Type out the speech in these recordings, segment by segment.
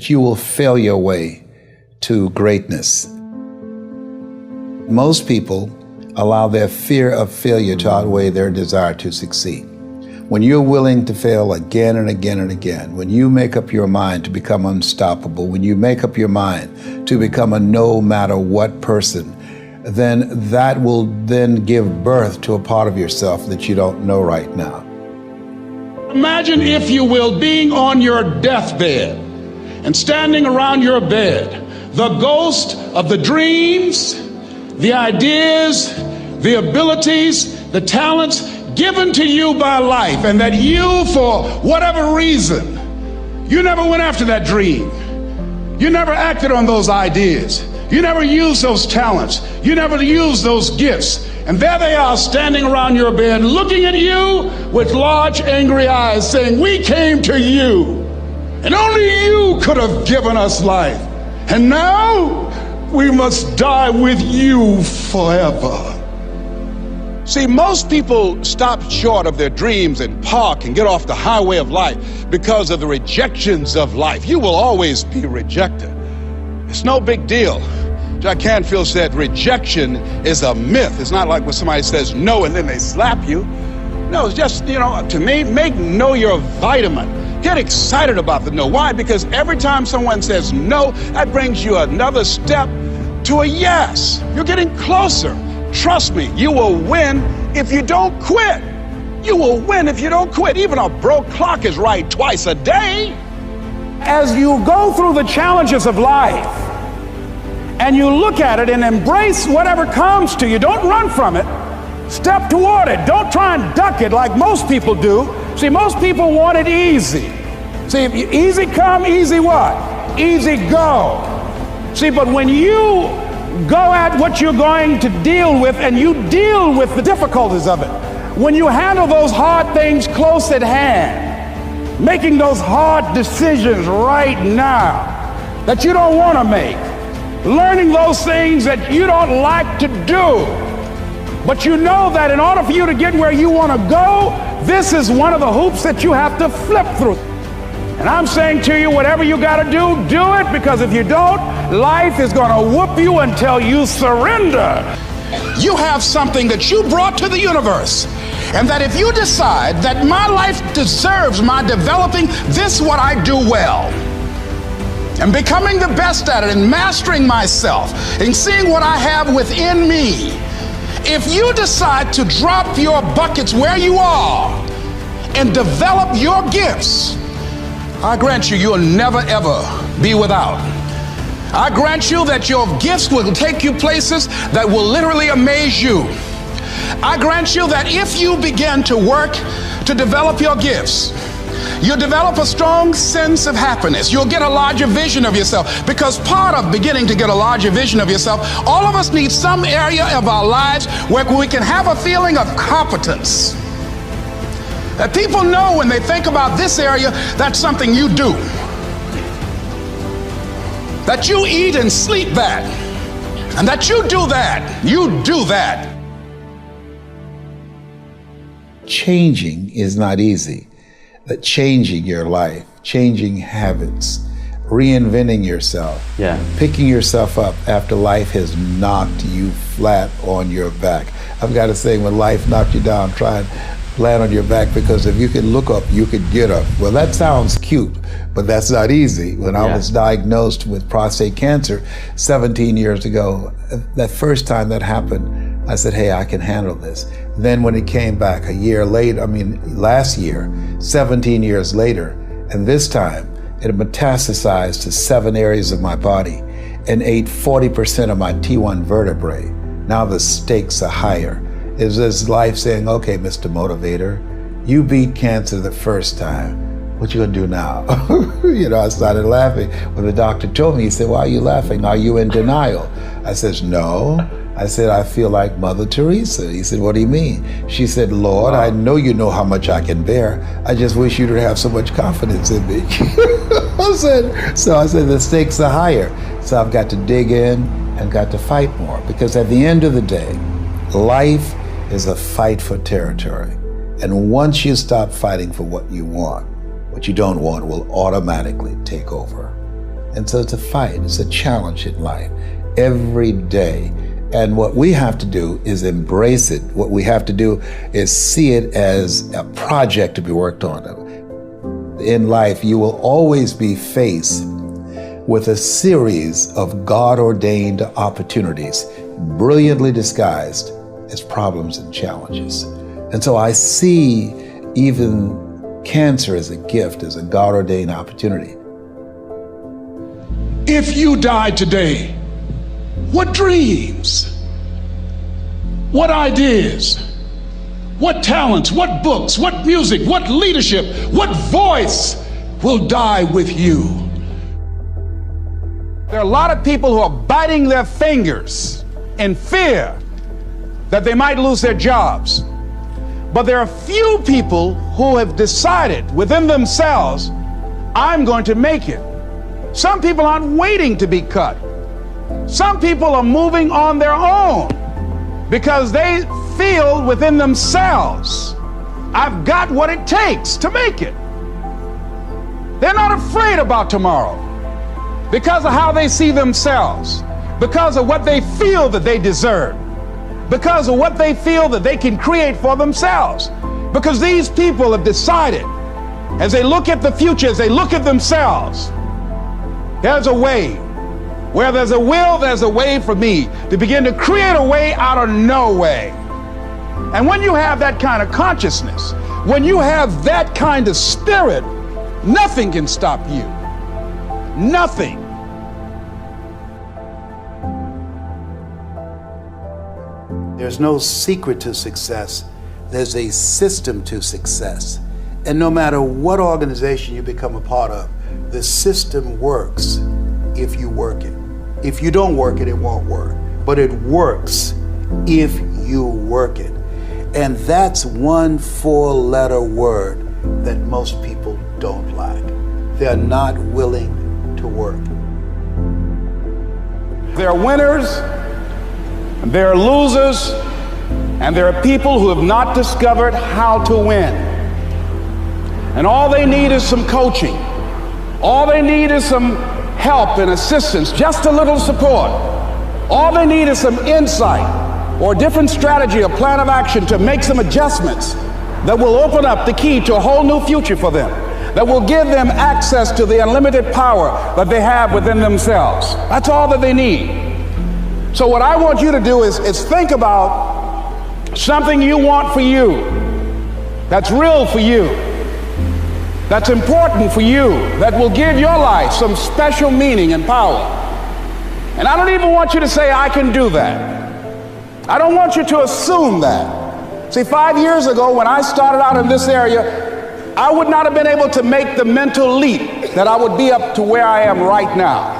You will fail your way to greatness. Most people allow their fear of failure to outweigh their desire to succeed. When you're willing to fail again and again and again, when you make up your mind to become unstoppable, when you make up your mind to become a no matter what person, then that will then give birth to a part of yourself that you don't know right now. Imagine, if you will, being on your deathbed and standing around your bed, the ghost of the dreams, the ideas, the abilities, the talents given to you by life, and that you, for whatever reason, you never went after that dream. You never acted on those ideas. You never used those talents. You never used those gifts. And there they are standing around your bed looking at you with large angry eyes saying, "We came to you, and only you could have given us life. And now we must die with you forever." See, most people stop short of their dreams and park and get off the highway of life because of the rejections of life. You will always be rejected. It's no big deal. Jack Canfield said rejection is a myth. It's not like when somebody says no and then they slap you. No, it's just, to me, make no your vitamin. Get excited about the no. Why? Because every time someone says no, that brings you another step to a yes. You're getting closer. Trust me, you will win if you don't quit. You will win if you don't quit. Even a broke clock is right twice a day. As you go through the challenges of life and you look at it and embrace whatever comes to you, don't run from it. Step toward it. Don't try and duck it like most people do. See, most people want it easy. See, easy come, easy what? Easy go. See, but when you go at what you're going to deal with and you deal with the difficulties of it, when you handle those hard things close at hand, making those hard decisions right now that you don't want to make, learning those things that you don't like to do, but you know that in order for you to get where you want to go, this is one of the hoops that you have to flip through. And I'm saying to you, whatever you got to do it, because if you don't, life is going to whoop you until you surrender. You have something that you brought to the universe, and that if you decide that my life deserves my developing this what I do well, and becoming the best at it, and mastering myself, and seeing what I have within me, if you decide to drop your buckets where you are and develop your gifts, I grant you, you'll never ever be without. I grant you that your gifts will take you places that will literally amaze you. I grant you that if you begin to work to develop your gifts, you'll develop a strong sense of happiness. You'll get a larger vision of yourself, because part of beginning to get a larger vision of yourself, all of us need some area of our lives where we can have a feeling of competence. That people know when they think about this area, that's something you do. That you eat and sleep that. And that you do that. You do that. Changing is not easy. That changing your life, changing habits, reinventing yourself, picking yourself up after life has knocked you flat on your back. I've got to say, when life knocked you down, try and land on your back, because if you can look up, you could get up. Well, that sounds cute, but that's not easy. When I was diagnosed with prostate cancer 17 years ago, that first time that happened, I said, hey, I can handle this. Then when it came back a year later, last year, 17 years later, and this time it metastasized to 7 areas of my body and ate 40% of my T1 vertebrae. Now the stakes are higher. It's this life saying, okay, Mr. Motivator, you beat cancer the first time. What you gonna do now? I started laughing. When the doctor told me, he said, why are you laughing? Are you in denial? I said, no. I said, I feel like Mother Teresa. He said, what do you mean? She said, Lord, I know you know how much I can bear. I just wish you to have so much confidence in me. I said, the stakes are higher. So I've got to dig in and got to fight more, because at the end of the day, life is a fight for territory. And once you stop fighting for what you want, what you don't want will automatically take over. And so it's a fight, it's a challenge in life every day. And what we have to do is embrace it. What we have to do is see it as a project to be worked on. In life, you will always be faced with a series of God-ordained opportunities, brilliantly disguised as problems and challenges. And so I see even cancer as a gift, as a God-ordained opportunity. If you died today, what dreams, what ideas, what talents, what books, what music, what leadership, what voice will die with you? There are a lot of people who are biting their fingers in fear that they might lose their jobs. But there are few people who have decided within themselves, I'm going to make it. Some people aren't waiting to be cut. Some people are moving on their own because they feel within themselves, I've got what it takes to make it. They're not afraid about tomorrow because of how they see themselves, because of what they feel that they deserve, because of what they feel that they can create for themselves. Because these people have decided, as they look at the future, as they look at themselves, there's a way. Where there's a will, there's a way for me to begin to create a way out of no way. And when you have that kind of consciousness, when you have that kind of spirit, nothing can stop you. Nothing. There's no secret to success. There's a system to success. And no matter what organization you become a part of, the system works if you work it. If you don't work it, it won't work. But it works if you work it. And that's one four-letter word that most people don't like. They're not willing to work. There are winners, and there are losers, and there are people who have not discovered how to win. And all they need is some coaching. All they need is some help and assistance, just a little support. All they need is some insight or a different strategy, a plan of action to make some adjustments that will open up the key to a whole new future for them, that will give them access to the unlimited power that they have within themselves. That's all that they need. So what I want you to do is think about something you want for you, that's real for you, that's important for you, that will give your life some special meaning and power. And I don't even want you to say, I can do that. I don't want you to assume that. See, 5 years ago when I started out in this area, I would not have been able to make the mental leap that I would be up to where I am right now.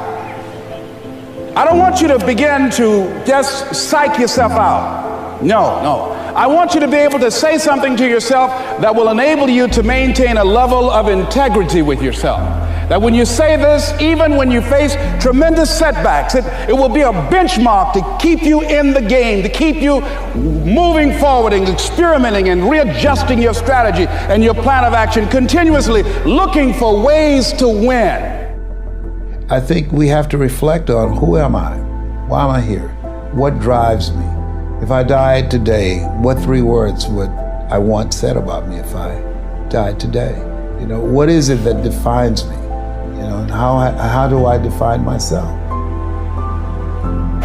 I don't want you to begin to just psych yourself out. No. I want you to be able to say something to yourself that will enable you to maintain a level of integrity with yourself. That when you say this, even when you face tremendous setbacks, it will be a benchmark to keep you in the game, to keep you moving forward and experimenting and readjusting your strategy and your plan of action, continuously looking for ways to win. I think we have to reflect on, who am I? Why am I here? What drives me? If I died today, what 3 words would I want said about me if I died today? You know, what is it that defines me? You know, and how do I define myself?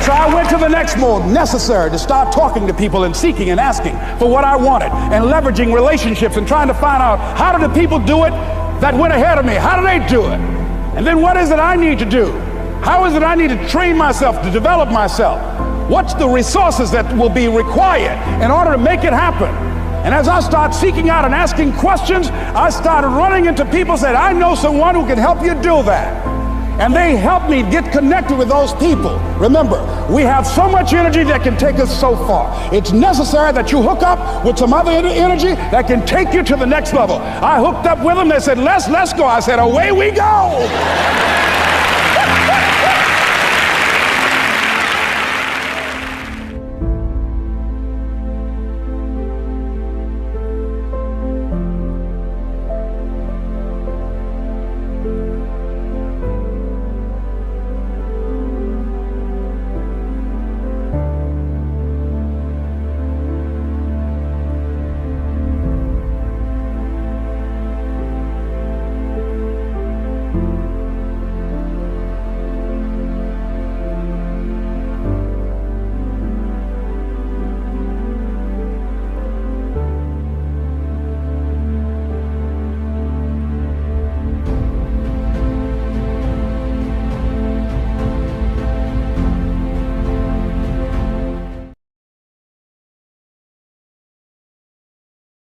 So I went to the next mode necessary to start talking to people and seeking and asking for what I wanted and leveraging relationships and trying to find out, how do the people do it that went ahead of me? How do they do it? And then what is it I need to do? How is it I need to train myself, to develop myself? What's the resources that will be required in order to make it happen? And as I start seeking out and asking questions, I started running into people who said, I know someone who can help you do that. And they helped me get connected with those people. Remember, we have so much energy that can take us so far. It's necessary that you hook up with some other energy that can take you to the next level. I hooked up with them. They said, let's go. I said, away we go.